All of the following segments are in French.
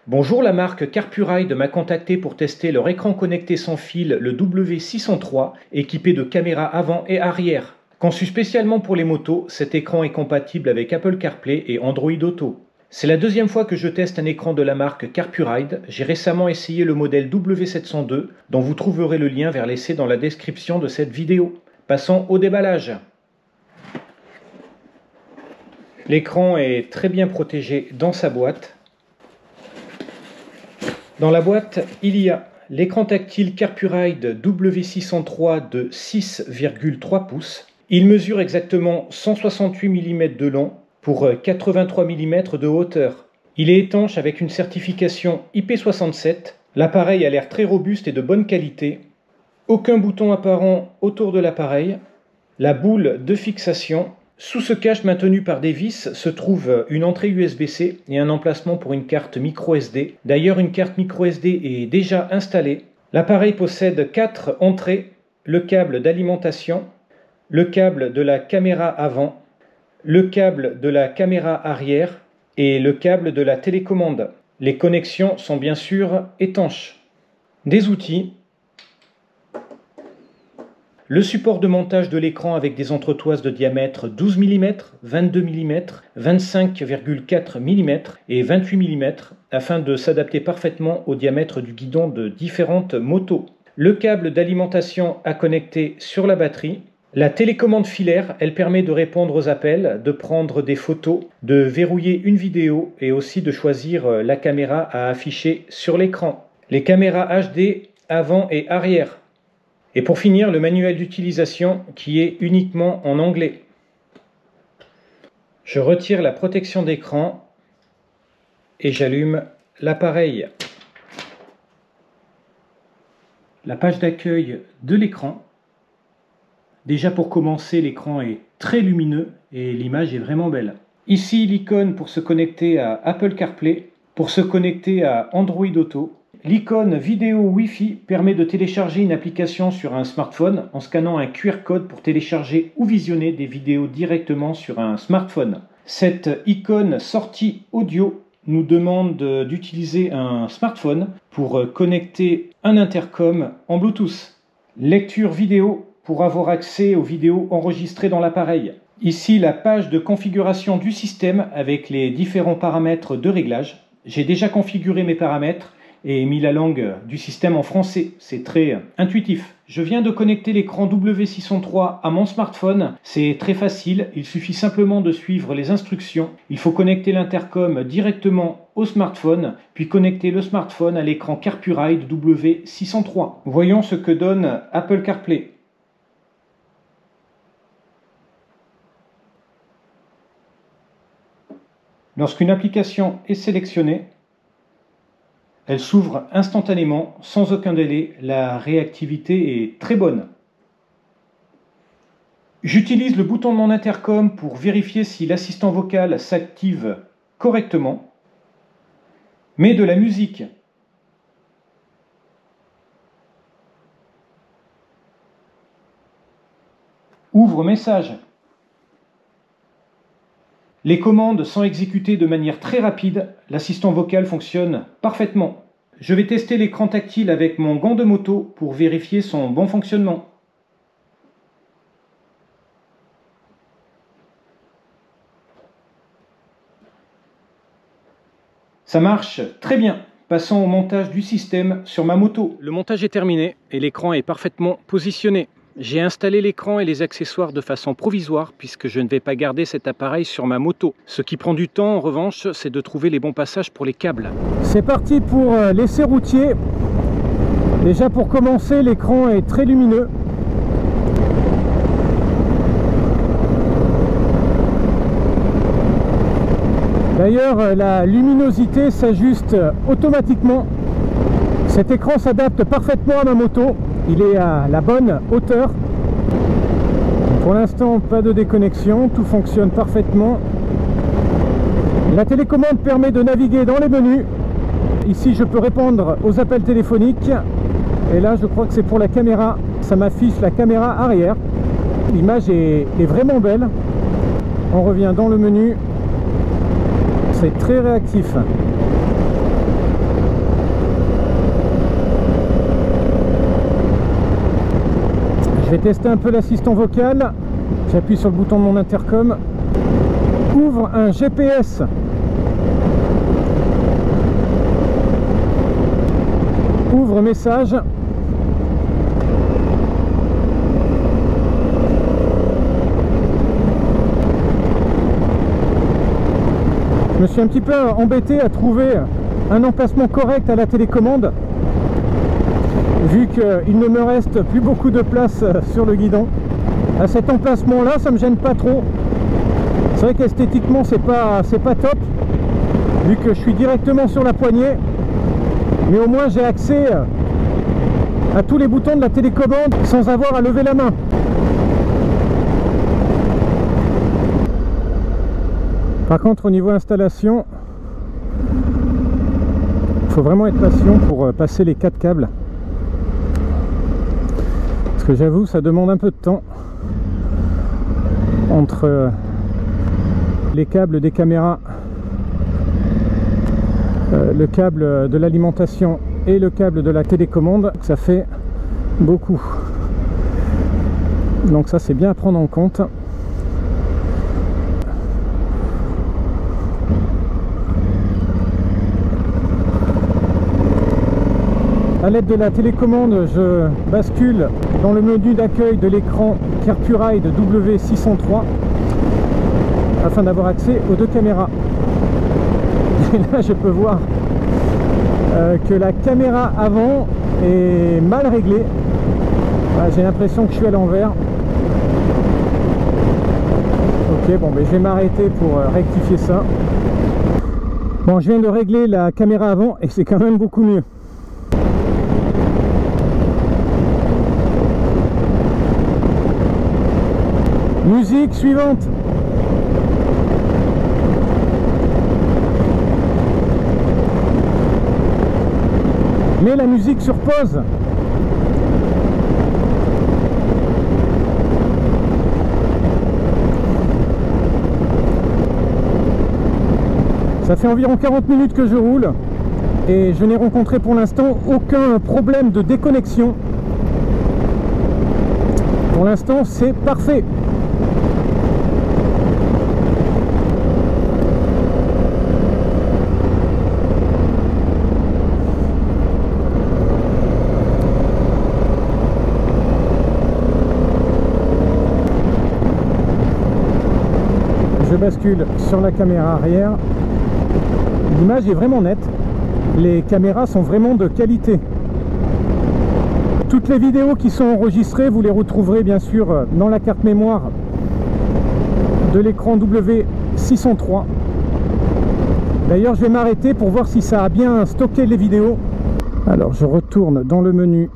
Bonjour, la marque Carpuride m'a contacté pour tester leur écran connecté sans fil, le W603, équipé de caméras avant et arrière. Conçu spécialement pour les motos, cet écran est compatible avec Apple CarPlay et Android Auto. C'est la deuxième fois que je teste un écran de la marque Carpuride. J'ai récemment essayé le modèle W702, dont vous trouverez le lien vers l'essai dans la description de cette vidéo. Passons au déballage. L'écran est très bien protégé dans sa boîte. Dans la boîte, il y a l'écran tactile Carpuride W603 de 6,3 pouces. Il mesure exactement 168 mm de long pour 83 mm de hauteur. Il est étanche avec une certification IP67. L'appareil a l'air très robuste et de bonne qualité. Aucun bouton apparent autour de l'appareil. La boule de fixation. Sous ce cache maintenu par des vis se trouve une entrée USB-C et un emplacement pour une carte micro-SD. D'ailleurs, une carte micro-SD est déjà installée. L'appareil possède 4 entrées, le câble d'alimentation, le câble de la caméra avant, le câble de la caméra arrière et le câble de la télécommande. Les connexions sont bien sûr étanches. Des outils. Le support de montage de l'écran avec des entretoises de diamètre 12 mm, 22 mm, 25,4 mm et 28 mm afin de s'adapter parfaitement au diamètre du guidon de différentes motos. Le câble d'alimentation à connecter sur la batterie. La télécommande filaire, elle permet de répondre aux appels, de prendre des photos, de verrouiller une vidéo et aussi de choisir la caméra à afficher sur l'écran. Les caméras HD avant et arrière. Et pour finir, le manuel d'utilisation qui est uniquement en anglais. Je retire la protection d'écran et j'allume l'appareil. La page d'accueil de l'écran. Déjà pour commencer, l'écran est très lumineux et l'image est vraiment belle. Ici, l'icône pour se connecter à Apple CarPlay, pour se connecter à Android Auto. L'icône vidéo Wi-Fi permet de télécharger une application sur un smartphone en scannant un QR code pour télécharger ou visionner des vidéos directement sur un smartphone. Cette icône sortie audio nous demande d'utiliser un smartphone pour connecter un intercom en Bluetooth. Lecture vidéo pour avoir accès aux vidéos enregistrées dans l'appareil. Ici, la page de configuration du système avec les différents paramètres de réglage. J'ai déjà configuré mes paramètres et mis la langue du système en français. C'est très intuitif. Je viens de connecter l'écran W603 à mon smartphone. C'est très facile. Il suffit simplement de suivre les instructions. Il faut connecter l'intercom directement au smartphone, puis connecter le smartphone à l'écran Carpuride W603. Voyons ce que donne Apple CarPlay. Lorsqu'une application est sélectionnée, elle s'ouvre instantanément, sans aucun délai. La réactivité est très bonne. J'utilise le bouton de mon intercom pour vérifier si l'assistant vocal s'active correctement. Mets de la musique. Ouvre message. Les commandes sont exécutées de manière très rapide, l'assistant vocal fonctionne parfaitement. Je vais tester l'écran tactile avec mon gant de moto pour vérifier son bon fonctionnement. Ça marche très bien. Passons au montage du système sur ma moto. Le montage est terminé et l'écran est parfaitement positionné. J'ai installé l'écran et les accessoires de façon provisoire puisque je ne vais pas garder cet appareil sur ma moto. Ce qui prend du temps en revanche, c'est de trouver les bons passages pour les câbles. C'est parti pour l'essai routier. Déjà pour commencer, l'écran est très lumineux. D'ailleurs, la luminosité s'ajuste automatiquement. Cet écran s'adapte parfaitement à ma moto. Il est à la bonne hauteur. Pour l'instant, pas de déconnexion, tout fonctionne parfaitement. La télécommande permet de naviguer dans les menus. Ici, je peux répondre aux appels téléphoniques. Et là, je crois que c'est pour la caméra. Ça m'affiche la caméra arrière. L'image est vraiment belle. On revient dans le menu. C'est très réactif. tester un peu l'assistant vocal. J'appuie sur le bouton de mon intercom. Ouvre un GPS. Ouvre message. Je me suis un petit peu embêté à trouver un emplacement correct à la télécommande, vu qu'il ne me reste plus beaucoup de place sur le guidon. À cet emplacement là, ça me gêne pas trop. C'est vrai qu'esthétiquement c'est pas top, vu que je suis directement sur la poignée, mais au moins j'ai accès à tous les boutons de la télécommande sans avoir à lever la main. Par contre, au niveau installation, il faut vraiment être patient pour passer les 4 câbles. Parce que j'avoue, ça demande un peu de temps entre les câbles des caméras, le câble de l'alimentation et le câble de la télécommande. Ça fait beaucoup. Donc ça, c'est bien à prendre en compte. A l'aide de la télécommande, je bascule dans le menu d'accueil de l'écran Carpuride W603 afin d'avoir accès aux 2 caméras. Et là, je peux voir que la caméra avant est mal réglée. Voilà, j'ai l'impression que je suis à l'envers. Ok, bon, ben, je vais m'arrêter pour rectifier ça. Bon, je viens de régler la caméra avant et c'est quand même beaucoup mieux. Musique suivante. Mets la musique sur pause. Ça fait environ 40 minutes que je roule et je n'ai rencontré pour l'instant aucun problème de déconnexion. Pour l'instant, c'est parfait. Je bascule sur la caméra arrière. L'image est vraiment nette. Les caméras sont vraiment de qualité. Toutes les vidéos qui sont enregistrées, vous les retrouverez bien sûr dans la carte mémoire de l'écran W603. D'ailleurs, je vais m'arrêter pour voir si ça a bien stocké les vidéos. Alors, je retourne dans le menu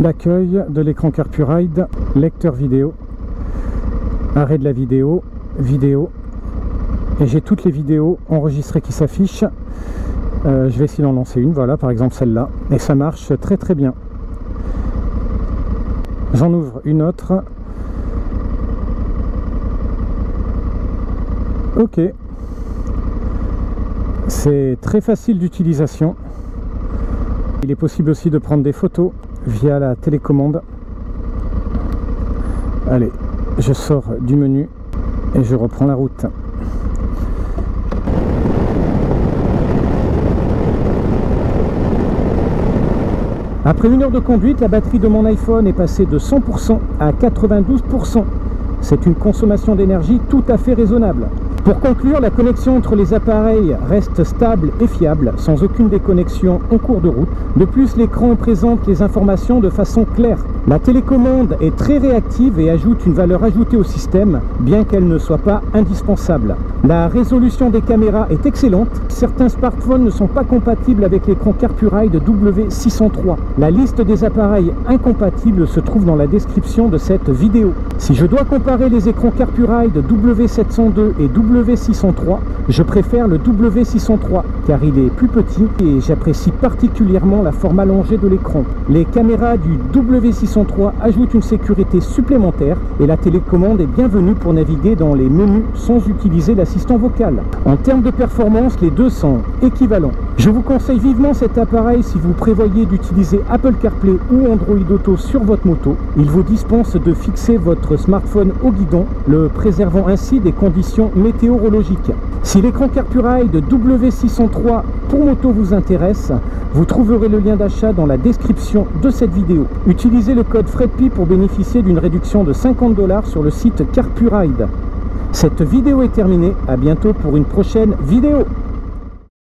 d'accueil de l'écran Carpuride, lecteur vidéo, arrêt de la vidéo, vidéo, et j'ai toutes les vidéos enregistrées qui s'affichent. Je vais essayer d'en lancer une, voilà, par exemple celle-là, et ça marche très très bien. J'en ouvre une autre. Ok, c'est très facile d'utilisation. Il est possible aussi de prendre des photos via la télécommande. Allez, je sors du menu et je reprends la route. Après 1 heure de conduite, la batterie de mon iPhone est passée de 100% à 92%. C'est une consommation d'énergie tout à fait raisonnable. Pour conclure, la connexion entre les appareils reste stable et fiable, sans aucune déconnexion en cours de route. De plus, l'écran présente les informations de façon claire. La télécommande est très réactive et ajoute une valeur ajoutée au système, bien qu'elle ne soit pas indispensable. La résolution des caméras est excellente. Certains smartphones ne sont pas compatibles avec l'écran Carpuride W603. La liste des appareils incompatibles se trouve dans la description de cette vidéo. Si je dois comparer les écrans Carpuride W702 et W603, W603. Je préfère le W603 car il est plus petit et j'apprécie particulièrement la forme allongée de l'écran. Les caméras du W603 ajoutent une sécurité supplémentaire et la télécommande est bienvenue pour naviguer dans les menus sans utiliser l'assistant vocal. En termes de performance, les deux sont équivalents. Je vous conseille vivement cet appareil si vous prévoyez d'utiliser Apple CarPlay ou Android Auto sur votre moto. Il vous dispense de fixer votre smartphone au guidon, le préservant ainsi des conditions météorologiques. Si l'écran CarPuride W603 pour moto vous intéresse, vous trouverez le lien d'achat dans la description de cette vidéo. Utilisez le code FREDPI pour bénéficier d'une réduction de 50 $ sur le site CarPuride. Cette vidéo est terminée, à bientôt pour une prochaine vidéo.